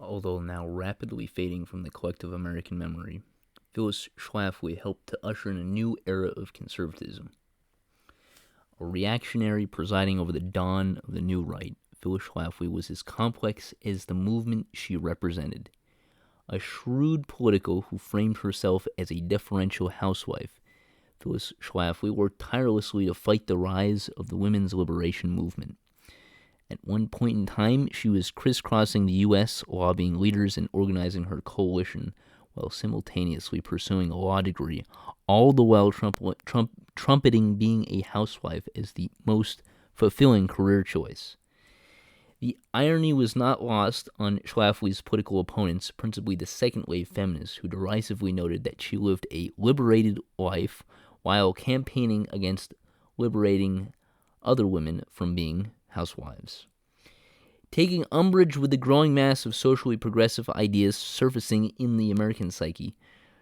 although now rapidly fading from the collective American memory, Phyllis Schlafly helped to usher in a new era of conservatism. A reactionary presiding over the dawn of the new right, Phyllis Schlafly was as complex as the movement she represented. A shrewd politico who framed herself as a deferential housewife, Phyllis Schlafly worked tirelessly to fight the rise of the women's liberation movement. At one point in time, she was crisscrossing the U.S., lobbying leaders and organizing her coalition, while simultaneously pursuing a law degree, all the while trumpeting being a housewife as the most fulfilling career choice. The irony was not lost on Schlafly's political opponents, principally the second-wave feminists, who derisively noted that she lived a liberated life while campaigning against liberating other women from being housewives. Taking umbrage with the growing mass of socially progressive ideas surfacing in the American psyche,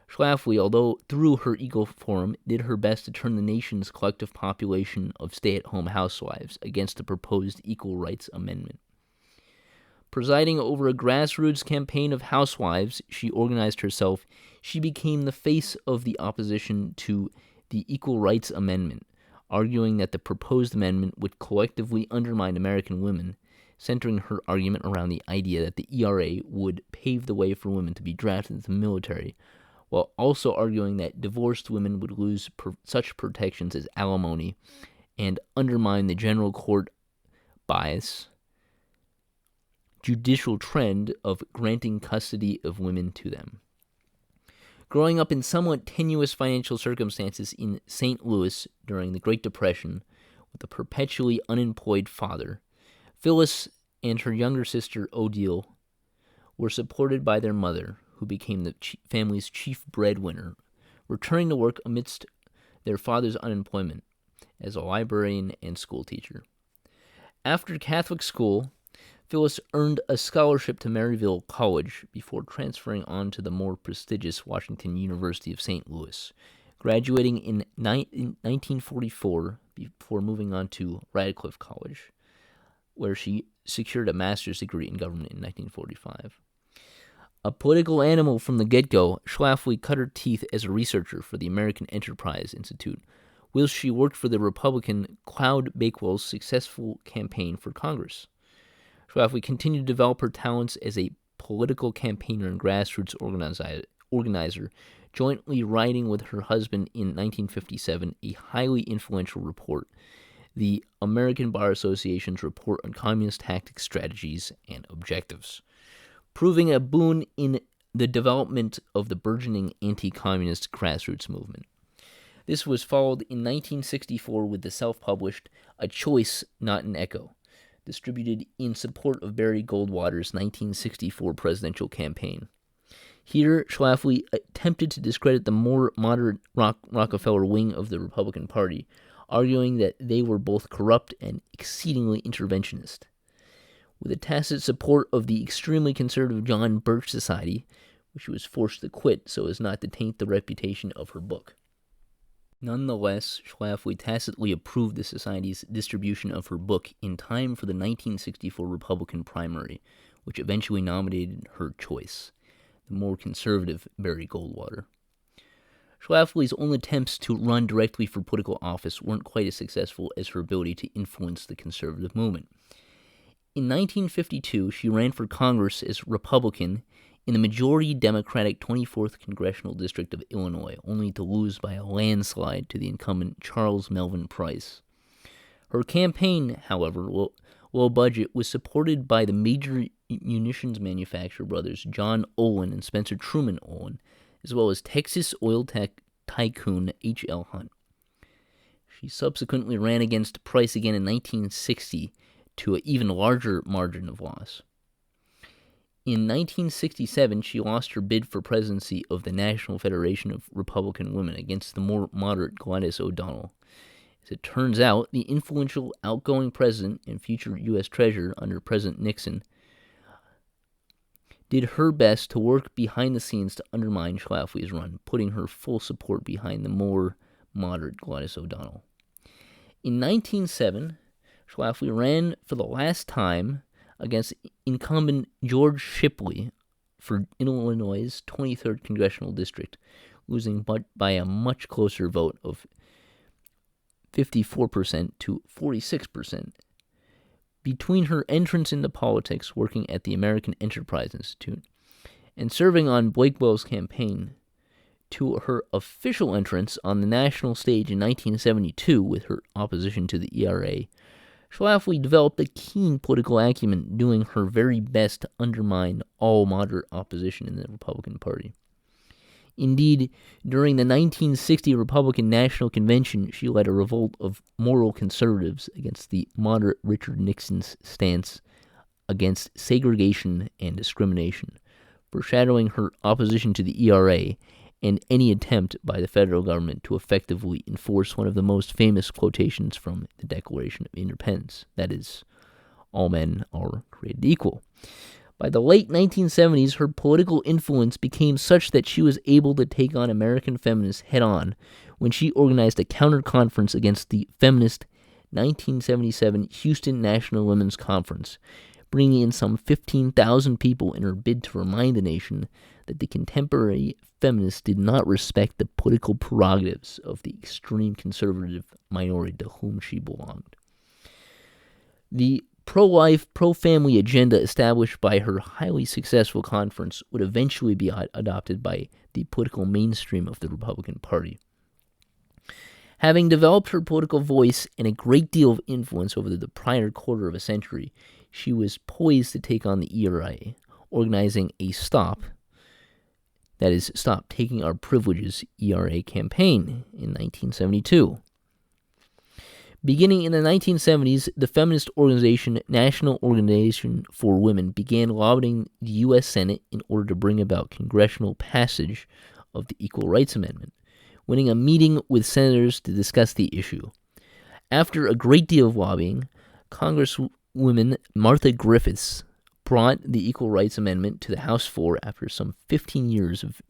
Schlafly, although through her Eagle Forum, did her best to turn the nation's collective population of stay-at-home housewives against the proposed Equal Rights Amendment. Presiding over a grassroots campaign of housewives she organized herself, she became the face of the opposition to the Equal Rights Amendment, arguing that the proposed amendment would collectively undermine American women, centering her argument around the idea that the ERA would pave the way for women to be drafted into the military, while also arguing that divorced women would lose such protections as alimony and undermine the general court bias judicial trend of granting custody of women to them. Growing up in somewhat tenuous financial circumstances in St. Louis during the Great Depression with a perpetually unemployed father, Phyllis and her younger sister Odile were supported by their mother, who became the family's chief breadwinner, returning to work amidst their father's unemployment as a librarian and schoolteacher. After Catholic school, Phyllis earned a scholarship to Maryville College before transferring on to the more prestigious Washington University of St. Louis, graduating in 1944 before moving on to Radcliffe College, where she secured a master's degree in government in 1945. A political animal from the get-go, Schlafly cut her teeth as a researcher for the American Enterprise Institute, whilst she worked for the Republican Cloud Bakewell's successful campaign for Congress. Schlafly continued to develop her talents as a political campaigner and grassroots organizer, jointly writing with her husband in 1957 a highly influential report, the American Bar Association's Report on Communist Tactics, Strategies, and Objectives, proving a boon in the development of the burgeoning anti-communist grassroots movement. This was followed in 1964 with the self-published A Choice, Not an Echo, distributed in support of Barry Goldwater's 1964 presidential campaign. Here, Schlafly attempted to discredit the more moderate Rockefeller wing of the Republican Party, arguing that they were both corrupt and exceedingly interventionist. With the tacit support of the extremely conservative John Birch Society, which she was forced to quit so as not to taint the reputation of her book. Nonetheless, Schlafly tacitly approved the Society's distribution of her book in time for the 1964 Republican primary, which eventually nominated her choice, the more conservative Barry Goldwater. Schlafly's own attempts to run directly for political office weren't quite as successful as her ability to influence the conservative movement. In 1952, she ran for Congress as Republican in the majority Democratic 24th Congressional District of Illinois, only to lose by a landslide to the incumbent Charles Melvin Price. Her campaign, however, low budget, was supported by the major munitions manufacturer brothers John Olin and Spencer Truman Olin, as well as Texas oil tycoon H.L. Hunt. She subsequently ran against Price again in 1960 to an even larger margin of loss. In 1967, she lost her bid for presidency of the National Federation of Republican Women against the more moderate Gladys O'Donnell. As it turns out, the influential outgoing president and future U.S. Treasurer under President Nixon did her best to work behind the scenes to undermine Schlafly's run, putting her full support behind the more moderate Gladys O'Donnell. In 1907, Schlafly ran for the last time against incumbent George Shipley for Illinois' 23rd Congressional District, losing by a much closer vote of 54% to 46%. Between her entrance into politics working at the American Enterprise Institute and serving on Blakewell's campaign to her official entrance on the national stage in 1972 with her opposition to the ERA, Schlafly developed a keen political acumen, doing her very best to undermine all moderate opposition in the Republican Party. Indeed, during the 1960 Republican National Convention, she led a revolt of moral conservatives against the moderate Richard Nixon's stance against segregation and discrimination, foreshadowing her opposition to the ERA and any attempt by the federal government to effectively enforce one of the most famous quotations from the Declaration of Independence, that is, all men are created equal. By the late 1970s, her political influence became such that she was able to take on American feminists head-on when she organized a counter-conference against the feminist 1977 Houston National Women's Conference, bringing in some 15,000 people in her bid to remind the nation that the contemporary feminists did not respect the political prerogatives of the extreme conservative minority to whom she belonged. The pro-life, pro-family agenda established by her highly successful conference would eventually be adopted by the political mainstream of the Republican Party. Having developed her political voice and a great deal of influence over the prior quarter of a century, she was poised to take on the ERA, organizing a Stop Taking Our Privileges ERA campaign in 1972. Beginning in the 1970s, the feminist organization National Organization for Women began lobbying the U.S. Senate in order to bring about congressional passage of the Equal Rights Amendment, winning a meeting with senators to discuss the issue. After a great deal of lobbying, Congresswoman Martha Griffiths brought the Equal Rights Amendment to the House floor after some 15 years of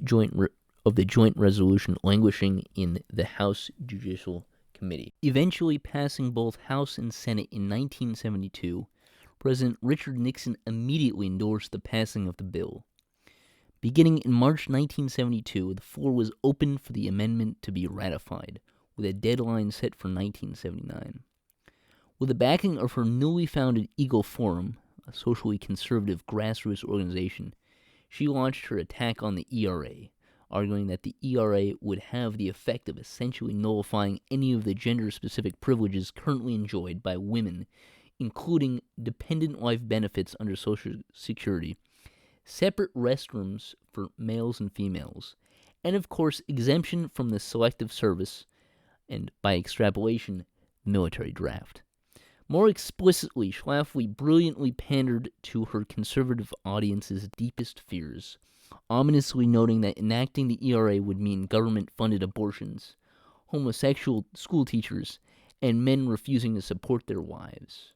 the joint resolution languishing in the House Judicial Committee. Eventually passing both House and Senate in 1972, President Richard Nixon immediately endorsed the passing of the bill. Beginning in March 1972, the floor was open for the amendment to be ratified, with a deadline set for 1979. With the backing of her newly founded Eagle Forum, a socially conservative grassroots organization, she launched her attack on the ERA, arguing that the ERA would have the effect of essentially nullifying any of the gender-specific privileges currently enjoyed by women, including dependent life benefits under Social Security, separate restrooms for males and females, and of course exemption from the selective service, and by extrapolation, military draft. More explicitly, Schlafly brilliantly pandered to her conservative audience's deepest fears, ominously noting that enacting the ERA would mean government-funded abortions, homosexual school teachers, and men refusing to support their wives.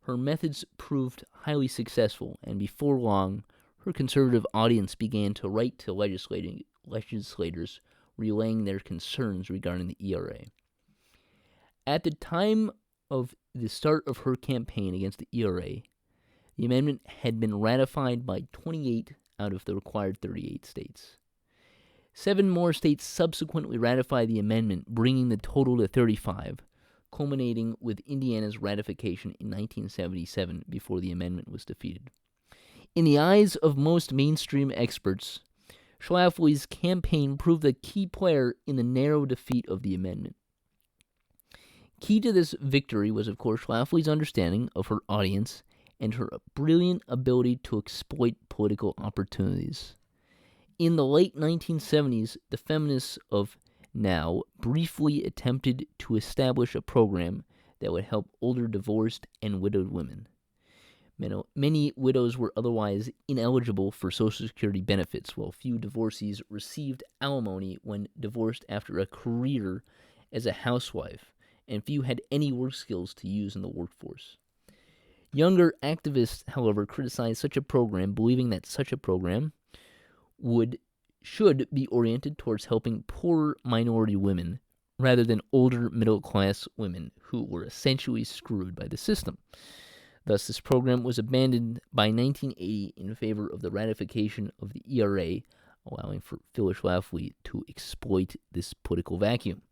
Her methods proved highly successful, and before long, her conservative audience began to write to legislators relaying their concerns regarding the ERA. At the time of the start of her campaign against the ERA, the amendment had been ratified by 28 out of the required 38 states. 7 more states subsequently ratified the amendment, bringing the total to 35, culminating with Indiana's ratification in 1977 before the amendment was defeated. In the eyes of most mainstream experts, Schlafly's campaign proved a key player in the narrow defeat of the amendment. Key to this victory was, of course, Schlafly's understanding of her audience and her brilliant ability to exploit political opportunities. In the late 1970s, the feminists of now briefly attempted to establish a program that would help older divorced and widowed women. Many widows were otherwise ineligible for Social Security benefits, while few divorcees received alimony when divorced after a career as a housewife, and few had any work skills to use in the workforce. Younger activists, however, criticized such a program, believing that such a program should be oriented towards helping poorer minority women rather than older middle-class women who were essentially screwed by the system. Thus, this program was abandoned by 1980 in favor of the ratification of the ERA, allowing for Phyllis Schlafly to exploit this political vacuum.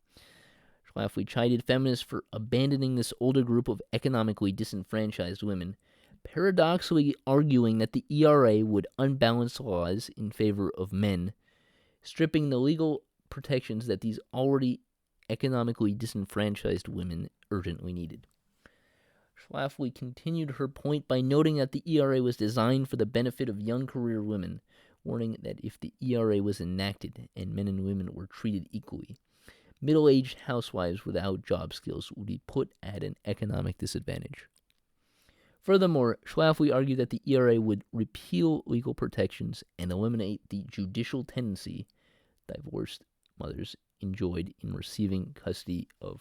Schlafly chided feminists for abandoning this older group of economically disenfranchised women, paradoxically arguing that the ERA would unbalance laws in favor of men, stripping the legal protections that these already economically disenfranchised women urgently needed. Schlafly continued her point by noting that the ERA was designed for the benefit of young career women, warning that if the ERA was enacted and men and women were treated equally, middle-aged housewives without job skills would be put at an economic disadvantage. Furthermore, Schlafly argued that the ERA would repeal legal protections and eliminate the judicial tendency divorced mothers enjoyed in receiving custody of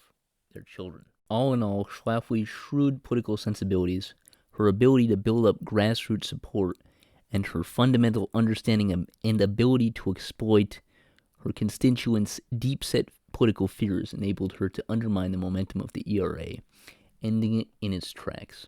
their children. All in all, Schlafly's shrewd political sensibilities, her ability to build up grassroots support, and her fundamental understanding of, and ability to exploit her constituents' deep-set political fears enabled her to undermine the momentum of the ERA, ending it in its tracks.